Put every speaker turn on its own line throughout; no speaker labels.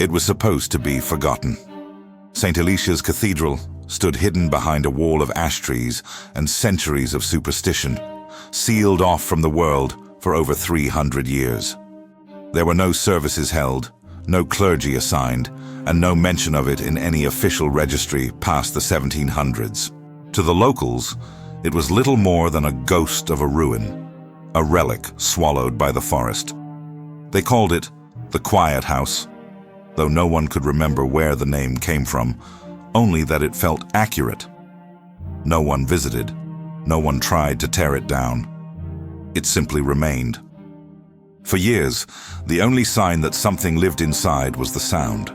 It was supposed to be forgotten. St. Ilicia's Cathedral stood hidden behind a wall of ash trees and centuries of superstition, sealed off from the world for over 300 years. There were no services held, no clergy assigned, and no mention of it in any official registry past the 1700s. To the locals, it was little more than a ghost of a ruin, a relic swallowed by the forest. They called it the Quiet House, though no one could remember where the name came from, only that it felt accurate. No one visited, no one tried to tear it down. It simply remained. For years, the only sign that something lived inside was the sound.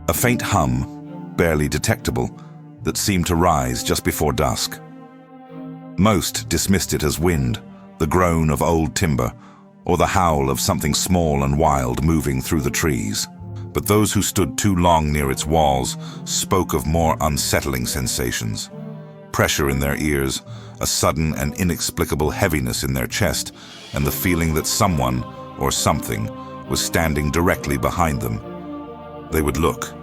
A faint hum, barely detectable, that seemed to rise just before dusk. Most dismissed it as wind, the groan of old timber, or the howl of something small and wild moving through the trees. But those who stood too long near its walls spoke of more unsettling sensations. Pressure in their ears, a sudden and inexplicable heaviness in their chest, and the feeling that someone, or something, was standing directly behind them. They would look.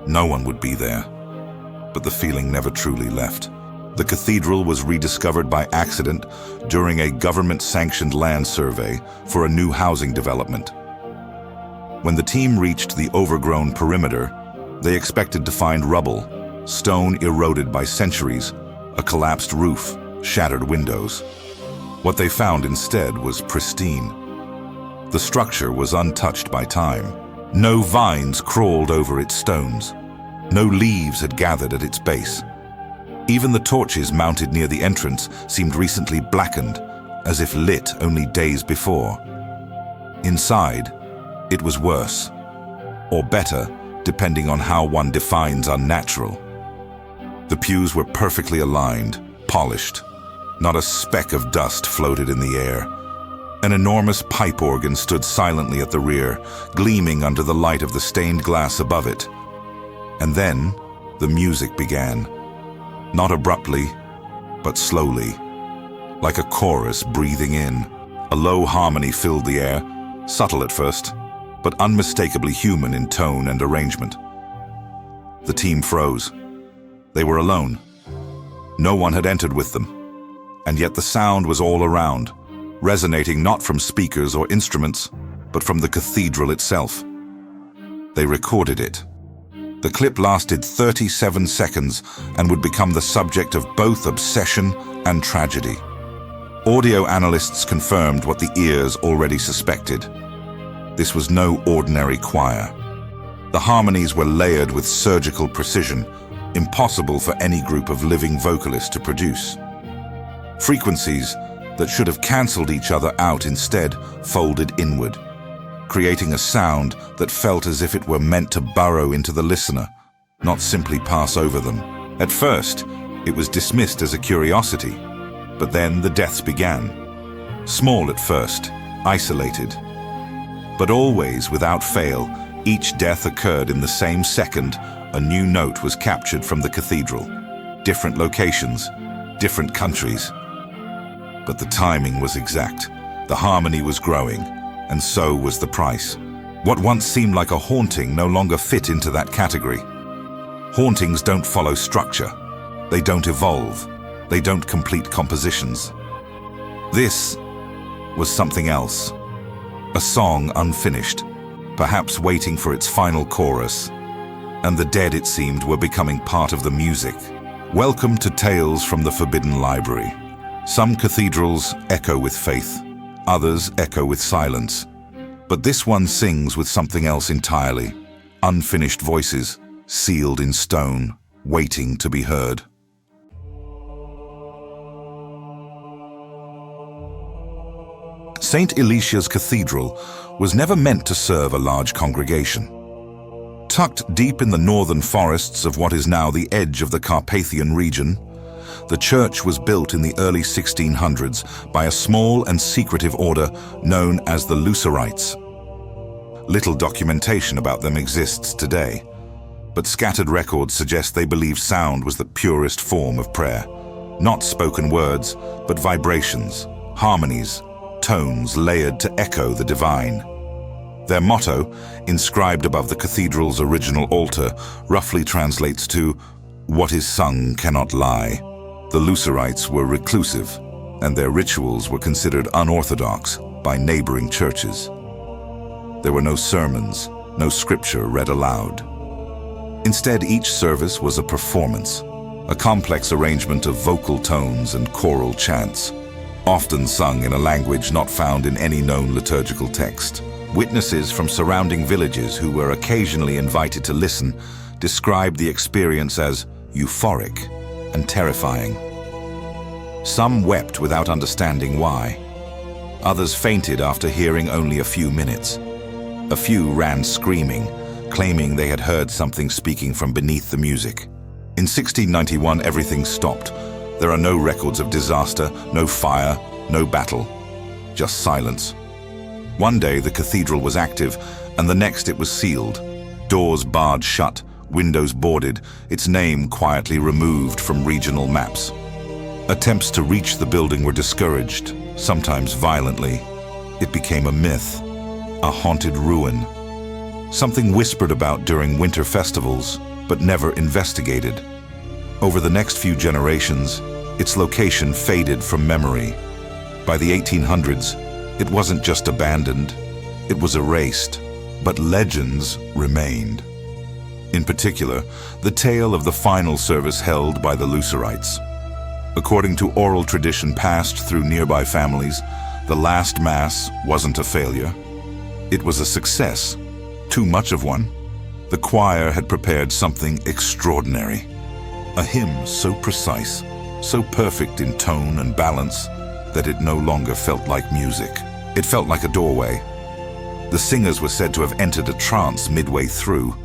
No one would be there. But the feeling never truly left. The cathedral was rediscovered by accident during a government-sanctioned land survey for a new housing development. When the team reached the overgrown perimeter, they expected to find rubble, stone eroded by centuries, a collapsed roof, shattered windows. What they found instead was pristine. The structure was untouched by time. No vines crawled over its stones. No leaves had gathered at its base. Even the torches mounted near the entrance seemed recently blackened, as if lit only days before. Inside, it was worse, or better, depending on how one defines unnatural. The pews were perfectly aligned, polished. Not a speck of dust floated in the air. An enormous pipe organ stood silently at the rear, gleaming under the light of the stained glass above it. And then, the music began. Not abruptly, but slowly, like a chorus breathing in. A low harmony filled the air, subtle at first, but unmistakably human in tone and arrangement. The team froze. They were alone. No one had entered with them, and yet the sound was all around, resonating not from speakers or instruments, but from the cathedral itself. They recorded it. The clip lasted 37 seconds and would become the subject of both obsession and tragedy. Audio analysts confirmed what the ears already suspected. This was no ordinary choir. The harmonies were layered with surgical precision, impossible for any group of living vocalists to produce. Frequencies that should have cancelled each other out instead folded inward, creating a sound that felt as if it were meant to burrow into the listener, not simply pass over them. At first, it was dismissed as a curiosity, but then the deaths began. Small at first, isolated. But always, without fail, each death occurred in the same second. A new note was captured from the cathedral. Different locations, different countries. But the timing was exact. The harmony was growing, and so was the price. What once seemed like a haunting no longer fit into that category. Hauntings don't follow structure. They don't evolve. They don't complete compositions. This was something else. A song unfinished, perhaps waiting for its final chorus. And the dead, it seemed, were becoming part of the music. Welcome to Tales from the Forbidden Library. Some cathedrals echo with faith. Others echo with silence. But this one sings with something else entirely. Unfinished voices, sealed in stone, waiting to be heard. St. Ilicia's Cathedral was never meant to serve a large congregation. Tucked deep in the northern forests of what is now the edge of the Carpathian region, the church was built in the early 1600s by a small and secretive order known as the Lucerites. Little documentation about them exists today, but scattered records suggest they believed sound was the purest form of prayer. Not spoken words, but vibrations, harmonies, tones layered to echo the divine. Their motto, inscribed above the cathedral's original altar, roughly translates to, "What is sung cannot lie." The Lucerites were reclusive, and their rituals were considered unorthodox by neighboring churches. There were no sermons, no scripture read aloud. Instead, each service was a performance, a complex arrangement of vocal tones and choral chants, often sung in a language not found in any known liturgical text. Witnesses from surrounding villages who were occasionally invited to listen described the experience as euphoric and terrifying. Some wept without understanding why. Others fainted after hearing only a few minutes. A few ran screaming, claiming they had heard something speaking from beneath the music. In 1691, everything stopped. There are no records of disaster, no fire, no battle, just silence. One day the cathedral was active, and the next it was sealed. Doors barred shut, windows boarded, its name quietly removed from regional maps. Attempts to reach the building were discouraged, sometimes violently. It became a myth, a haunted ruin. Something whispered about during winter festivals, but never investigated. Over the next few generations, its location faded from memory. By the 1800s, it wasn't just abandoned, it was erased, but legends remained. In particular, the tale of the final service held by the Lucerites. According to oral tradition passed through nearby families, the last Mass wasn't a failure. It was a success, too much of one. The choir had prepared something extraordinary. A hymn so precise, so perfect in tone and balance, that it no longer felt like music. It felt like a doorway. The singers were said to have entered a trance midway through,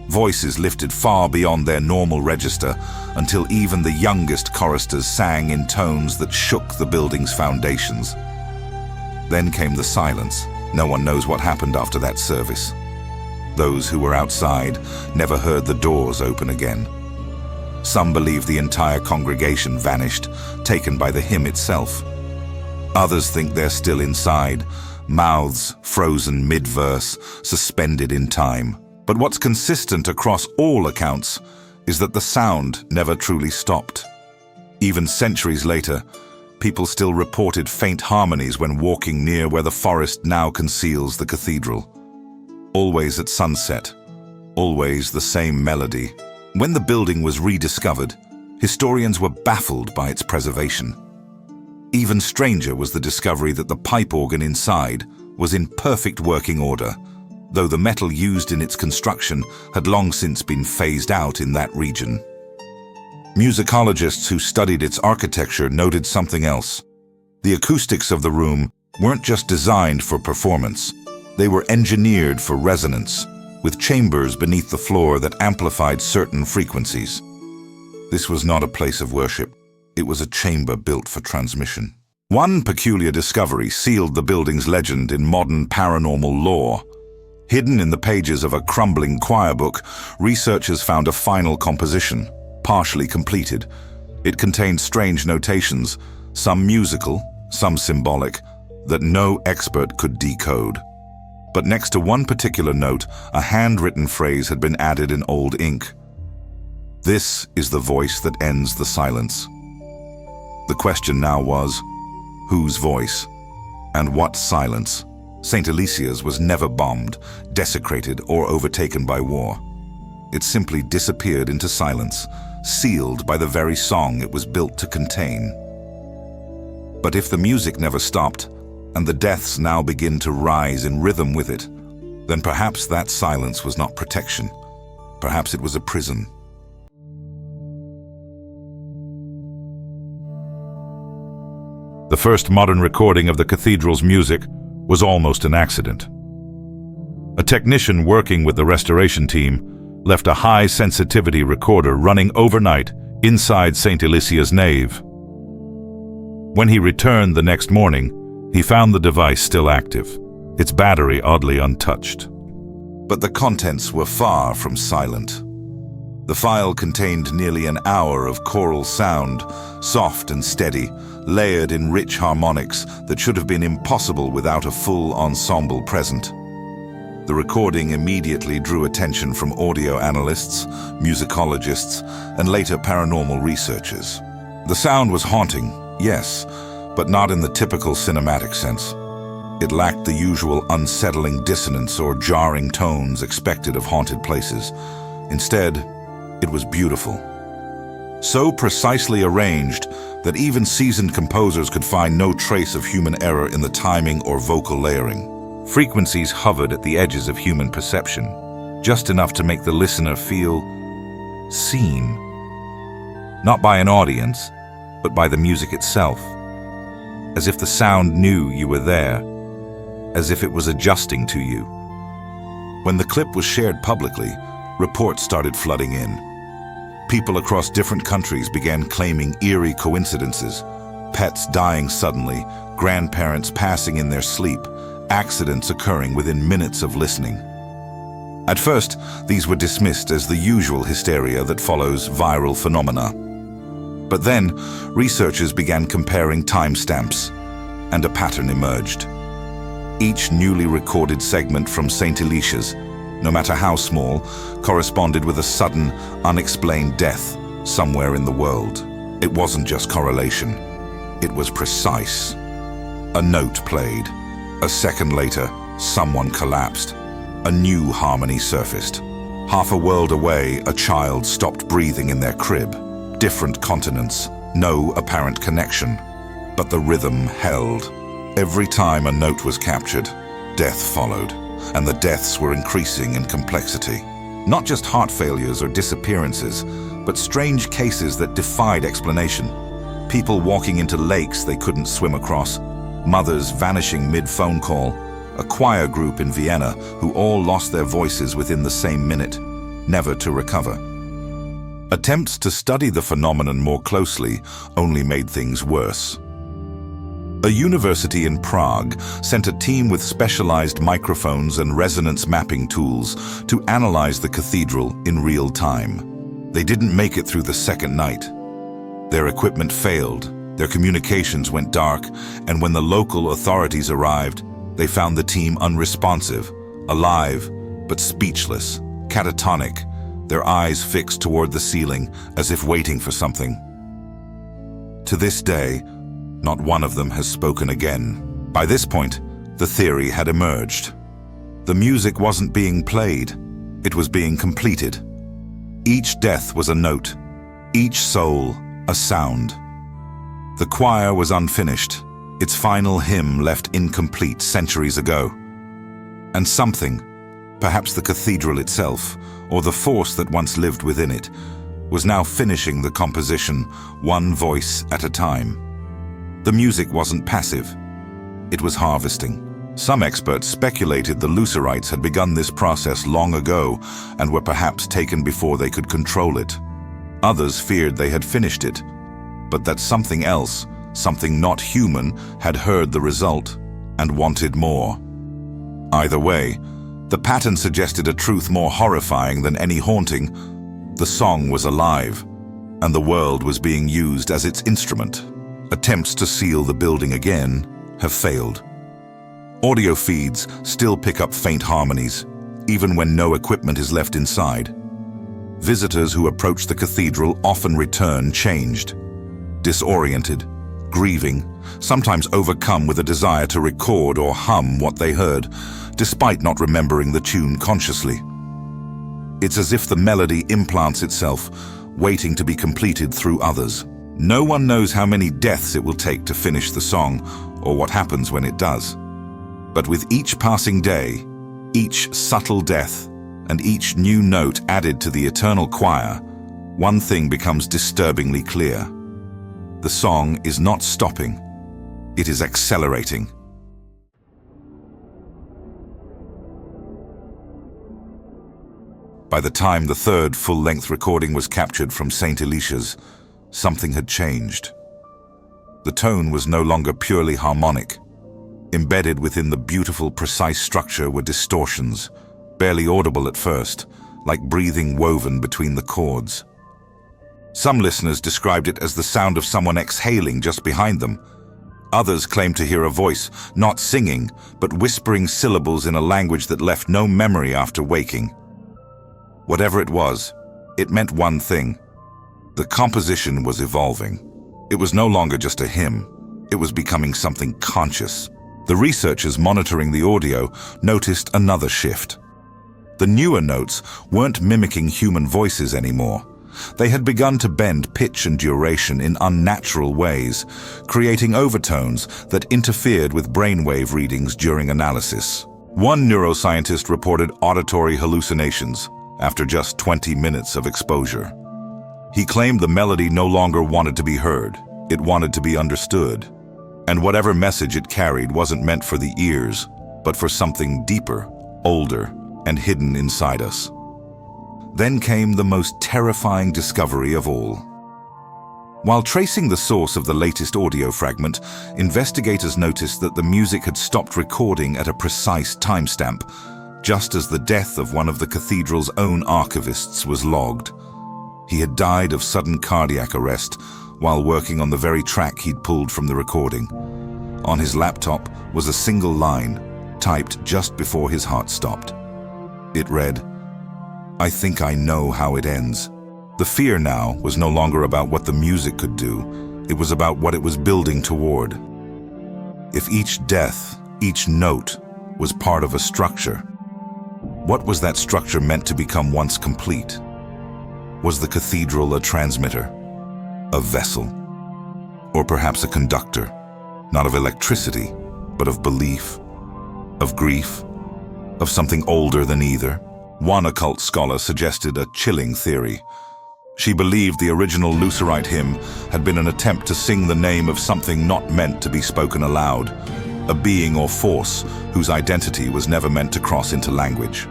voices lifted far beyond their normal register until even the youngest choristers sang in tones that shook the building's foundations. Then came the silence. No one knows what happened after that service. Those who were outside never heard the doors open again. Some believe the entire congregation vanished, taken by the hymn itself. Others think they're still inside, mouths frozen mid-verse, suspended in time. But what's consistent across all accounts is that the sound never truly stopped. Even centuries later, people still reported faint harmonies when walking near where the forest now conceals the cathedral. Always at sunset, always the same melody. When the building was rediscovered, historians were baffled by its preservation. Even stranger was the discovery that the pipe organ inside was in perfect working order, though the metal used in its construction had long since been phased out in that region. Musicologists who studied its architecture noted something else. The acoustics of the room weren't just designed for performance, they were engineered for resonance, with chambers beneath the floor that amplified certain frequencies. This was not a place of worship. It was a chamber built for transmission. One peculiar discovery sealed the building's legend in modern paranormal lore. Hidden in the pages of a crumbling choir book, researchers found a final composition, partially completed. It contained strange notations, some musical, some symbolic, that no expert could decode. But next to one particular note, a handwritten phrase had been added in old ink. "This is the voice that ends the silence." The question now was, whose voice? And what silence? St. Ilicia's was never bombed, desecrated, or overtaken by war. It simply disappeared into silence, sealed by the very song it was built to contain. But if the music never stopped, and the deaths now begin to rise in rhythm with it, then perhaps that silence was not protection. Perhaps it was a prison. The first modern recording of the cathedral's music was almost an accident. A technician working with the restoration team left a high-sensitivity recorder running overnight inside St. Ilicia's nave. When he returned the next morning, he found the device still active, its battery oddly untouched. But the contents were far from silent. The file contained nearly an hour of choral sound, soft and steady, layered in rich harmonics that should have been impossible without a full ensemble present. The recording immediately drew attention from audio analysts, musicologists, and later paranormal researchers. The sound was haunting, yes, but not in the typical cinematic sense. It lacked the usual unsettling dissonance or jarring tones expected of haunted places. Instead, it was beautiful. So precisely arranged that even seasoned composers could find no trace of human error in the timing or vocal layering. Frequencies hovered at the edges of human perception, just enough to make the listener feel seen. Not by an audience, but by the music itself. As if the sound knew you were there, as if it was adjusting to you. When the clip was shared publicly, reports started flooding in. People across different countries began claiming eerie coincidences, pets dying suddenly, grandparents passing in their sleep, accidents occurring within minutes of listening. At first, these were dismissed as the usual hysteria that follows viral phenomena. But then, researchers began comparing timestamps, and a pattern emerged. Each newly recorded segment from St. Ilicia's, no matter how small, corresponded with a sudden, unexplained death somewhere in the world. It wasn't just correlation. It was precise. A note played. A second later, someone collapsed. A new harmony surfaced. Half a world away, a child stopped breathing in their crib. Different continents, no apparent connection. But the rhythm held. Every time a note was captured, death followed. And the deaths were increasing in complexity. Not just heart failures or disappearances, but strange cases that defied explanation. People walking into lakes they couldn't swim across, mothers vanishing mid-phone call, a choir group in Vienna who all lost their voices within the same minute, never to recover. Attempts to study the phenomenon more closely only made things worse. A university in Prague sent a team with specialized microphones and resonance mapping tools to analyze the cathedral in real time. They didn't make it through the second night. Their equipment failed, their communications went dark, and when the local authorities arrived, they found the team unresponsive, alive, but speechless, catatonic, their eyes fixed toward the ceiling as if waiting for something. To this day, not one of them has spoken again. By this point, the theory had emerged. The music wasn't being played, it was being completed. Each death was a note, each soul a sound. The choir was unfinished, its final hymn left incomplete centuries ago. And something, perhaps the cathedral itself, or the force that once lived within it, was now finishing the composition, one voice at a time. The music wasn't passive, it was harvesting. Some experts speculated the Lucerites had begun this process long ago and were perhaps taken before they could control it. Others feared they had finished it, but that something else, something not human, had heard the result and wanted more. Either way, the pattern suggested a truth more horrifying than any haunting. The song was alive, and the world was being used as its instrument. Attempts to seal the building again have failed. Audio feeds still pick up faint harmonies, even when no equipment is left inside. Visitors who approach the cathedral often return changed, disoriented, grieving, sometimes overcome with a desire to record or hum what they heard, despite not remembering the tune consciously. It's as if the melody implants itself, waiting to be completed through others. No one knows how many deaths it will take to finish the song, or what happens when it does. But with each passing day, each subtle death, and each new note added to the eternal choir, one thing becomes disturbingly clear. The song is not stopping, it is accelerating. By the time the third full-length recording was captured from St. Ilicia's, something had changed. The tone was no longer purely harmonic. Embedded within the beautiful, precise structure were distortions, barely audible at first, like breathing woven between the chords. Some listeners described it as the sound of someone exhaling just behind them, Others claimed to hear a voice, not singing, but whispering syllables in a language that left no memory after waking. Whatever it was, it meant one thing. The composition was evolving. It was no longer just a hymn. It was becoming something conscious. The researchers monitoring the audio noticed another shift. The newer notes weren't mimicking human voices anymore. They had begun to bend pitch and duration in unnatural ways, creating overtones that interfered with brainwave readings during analysis. One neuroscientist reported auditory hallucinations after just 20 minutes of exposure. He claimed the melody no longer wanted to be heard, it wanted to be understood. And whatever message it carried wasn't meant for the ears, but for something deeper, older, and hidden inside us. Then came the most terrifying discovery of all. While tracing the source of the latest audio fragment, investigators noticed that the music had stopped recording at a precise timestamp, just as the death of one of the cathedral's own archivists was logged. He had died of sudden cardiac arrest while working on the very track he'd pulled from the recording. On his laptop was a single line, typed just before his heart stopped. It read, "I think I know how it ends." The fear now was no longer about what the music could do. It was about what it was building toward. If each death, each note, was part of a structure, what was that structure meant to become once complete? Was the cathedral a transmitter, a vessel, or perhaps a conductor, not of electricity, but of belief, of grief, of something older than either? One occult scholar suggested a chilling theory. She believed the original Lucerite hymn had been an attempt to sing the name of something not meant to be spoken aloud, a being or force whose identity was never meant to cross into language.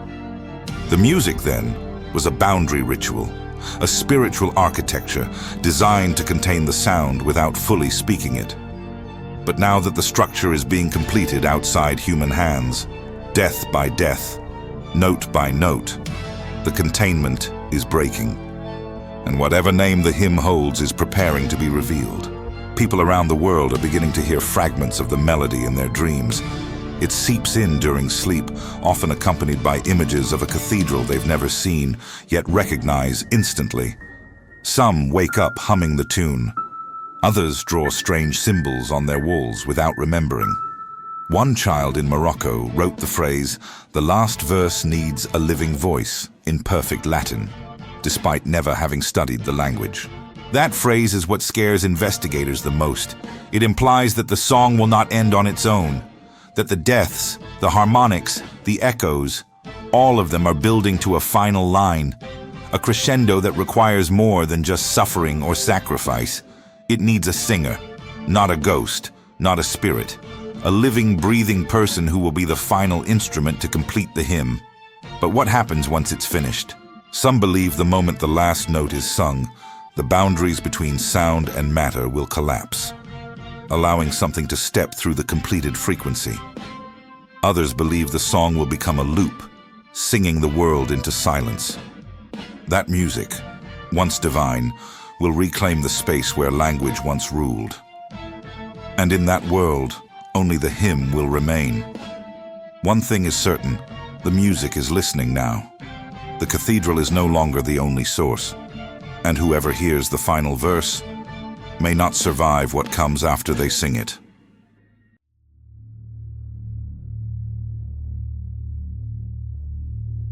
The music, then, was a boundary ritual, a spiritual architecture designed to contain the sound without fully speaking it. But now that the structure is being completed outside human hands, death by death, note by note, the containment is breaking. And whatever name the hymn holds is preparing to be revealed. People around the world are beginning to hear fragments of the melody in their dreams. It seeps in during sleep, often accompanied by images of a cathedral they've never seen, yet recognize instantly. Some wake up humming the tune. Others draw strange symbols on their walls without remembering. One child in Morocco wrote the phrase, "The last verse needs a living voice," in perfect Latin, despite never having studied the language. That phrase is what scares investigators the most. It implies that the song will not end on its own, that the deaths, the harmonics, the echoes, all of them are building to a final line, a crescendo that requires more than just suffering or sacrifice. It needs a singer, not a ghost, not a spirit, a living, breathing person who will be the final instrument to complete the hymn. But what happens once it's finished? Some believe the moment the last note is sung, the boundaries between sound and matter will collapse, allowing something to step through the completed frequency. Others believe the song will become a loop, singing the world into silence. That music, once divine, will reclaim the space where language once ruled. And in that world, only the hymn will remain. One thing is certain, the music is listening now. The cathedral is no longer the only source, and whoever hears the final verse may not survive what comes after they sing it.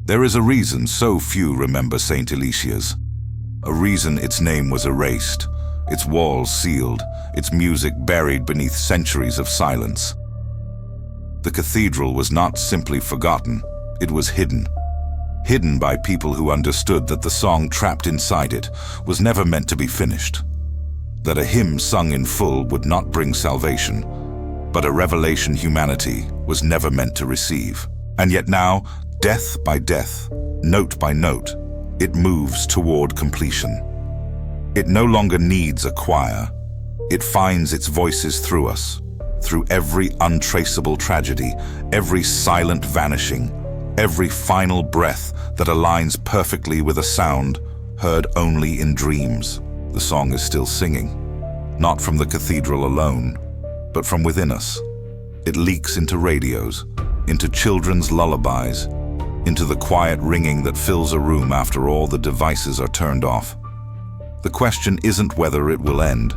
There is a reason so few remember St. Ilicia's, a reason its name was erased, its walls sealed, its music buried beneath centuries of silence. The cathedral was not simply forgotten, it was hidden. Hidden by people who understood that the song trapped inside it was never meant to be finished. That a hymn sung in full would not bring salvation, but a revelation humanity was never meant to receive. And yet now, death by death, note by note, it moves toward completion. It no longer needs a choir. It finds its voices through us, through every untraceable tragedy, every silent vanishing, every final breath that aligns perfectly with a sound heard only in dreams. The song is still singing, not from the cathedral alone, but from within us. It leaks into radios, into children's lullabies, into the quiet ringing that fills a room after all the devices are turned off. The question isn't whether it will end.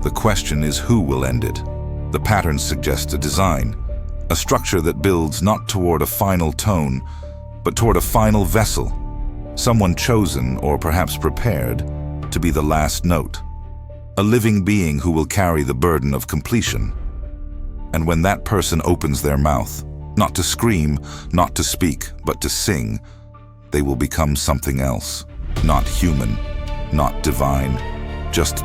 The question is who will end it. The patterns suggest a design, a structure that builds not toward a final tone, but toward a final vessel, someone chosen or perhaps prepared to be the last note, a living being who will carry the burden of completion. And when that person opens their mouth, not to scream, not to speak, but to sing, they will become something else, not human, not divine, just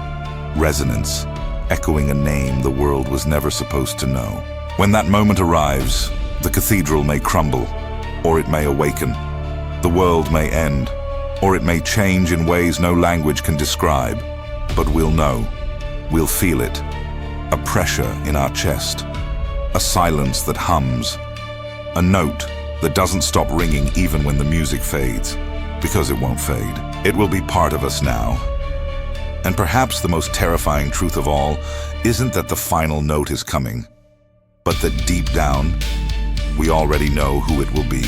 resonance, echoing a name the world was never supposed to know. When that moment arrives, the cathedral may crumble, or it may awaken. The world may end, or it may change in ways no language can describe. But we'll know, we'll feel it, a pressure in our chest, a silence that hums, a note that doesn't stop ringing even when the music fades, because it won't fade. It will be part of us now. And perhaps the most terrifying truth of all isn't that the final note is coming, but that deep down, we already know who it will be.